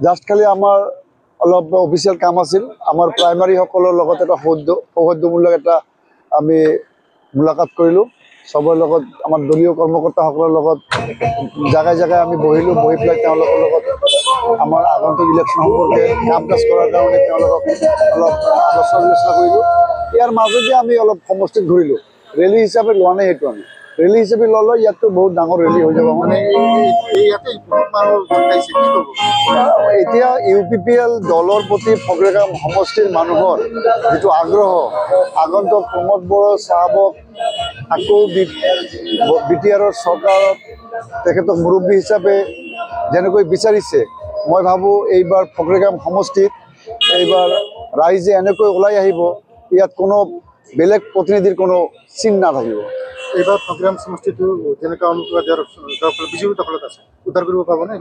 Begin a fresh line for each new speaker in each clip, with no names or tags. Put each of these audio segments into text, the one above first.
Just খালি আমাৰ অলপ অফিচিয়েল কাম আছিল। আমাৰ প্ৰাইমাৰীসকলৰ লগত এটা সৌহাৰ্দ্যমূলক এটা আমি মুলাকাত কৰিলোঁ। চবৰে লগত আমাৰ দলীয় কৰ্মকৰ্তাসকলৰ লগত জাগাই জাগাই আমি বহিলোঁ। বহি পেলাই তেওঁলোকৰ লগত আমাৰ আগন্তুক ইলেকশ্যন সম্পৰ্কে কাম কাজ কৰাৰ কাৰণে তেওঁলোকক অলপ আলোচনা বিলোচনা কৰিলোঁ। ইয়াৰ মাজতে আমি অলপ সমষ্টিত ঘূৰিলোঁ। ৰেলী হিচাপে লোৱা নাই, সেইটো আমি ৰেলী হিচাপে ল'লে ইয়াততো বহুত ডাঙৰ ৰেলী হৈ যাব। মানে এতিয়া UPPL দলৰ প্ৰতি ফগ্ৰেগাম সমষ্টিৰ মানুহৰ যিটো আগ্ৰহ, আগন্তুক প্ৰমোদ বড়ো চাহাবক আকৌ BTRৰ চৰকাৰত তেখেতক মুৰব্বী হিচাপে যেনেকৈ বিচাৰিছে, মই ভাবোঁ এইবাৰ ফগ্ৰেগাম সমষ্টিত এইবাৰ ৰাইজে এনেকৈ ওলাই আহিব, ইয়াত কোনো বেলেগ প্ৰতিনিধিৰ কোনো চিন নাথাকিব।
এইবাৰ ফগ্ৰেগাম সমষ্টিটো যেনেকৈ বিজেপি দখলত আছে, উদ্ধাৰ কৰিব পাবনে?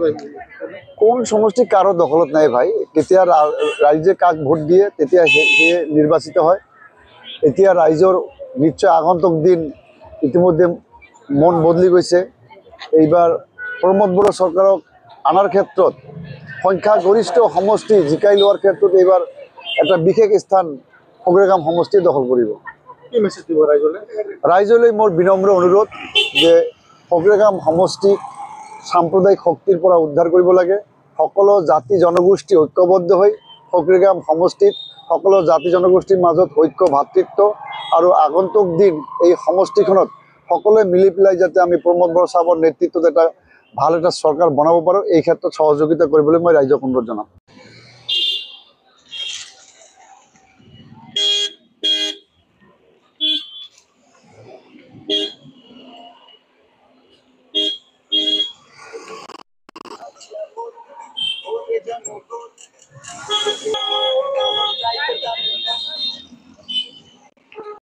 কোন সমষ্টি কাৰো দখলত নাই ভাই। কেতিয়া ৰাইজে কাক ভোট দিয়ে তেতিয়া সেয়ে নিৰ্বাচিত হয়। এতিয়া ৰাইজৰ নিশ্চয় আগন্তুক দিন ইতিমধ্যে মন বদলি গৈছে। এইবাৰ প্ৰমোদ বড়ো চৰকাৰক আনাৰ ক্ষেত্ৰত সংখ্যাগৰিষ্ঠ সমষ্টি জিকাই লোৱাৰ ক্ষেত্ৰত এইবাৰ এটা বিশেষ স্থান ফগ্ৰেগাম সমষ্টিয়ে দখল কৰিব।
কি মেছেজ দিব ৰাইজলৈ?
ৰাইজলৈ মোৰ বিনম্ৰ অনুৰোধ যে ফগ্ৰেগাম সমষ্টিক সাম্প্ৰদায়িক শক্তিৰ পৰা উদ্ধাৰ কৰিব লাগে। সকলো জাতি জনগোষ্ঠী ঐক্যবদ্ধ হৈ ফগ্ৰেগাম সমষ্টিত সকলো জাতি জনগোষ্ঠীৰ মাজত ঐক্য ভাতৃত্ব আৰু আগন্তুক দিন এই সমষ্টিখনত সকলোৱে মিলি পেলাই যাতে আমি প্ৰমোদ বড়ো চাহাবৰ নেতৃত্বত এটা ভাল এটা চৰকাৰ বনাব পাৰোঁ, এই ক্ষেত্ৰত সহযোগিতা কৰিবলৈ মই ৰাইজক অনুৰোধ জনাম।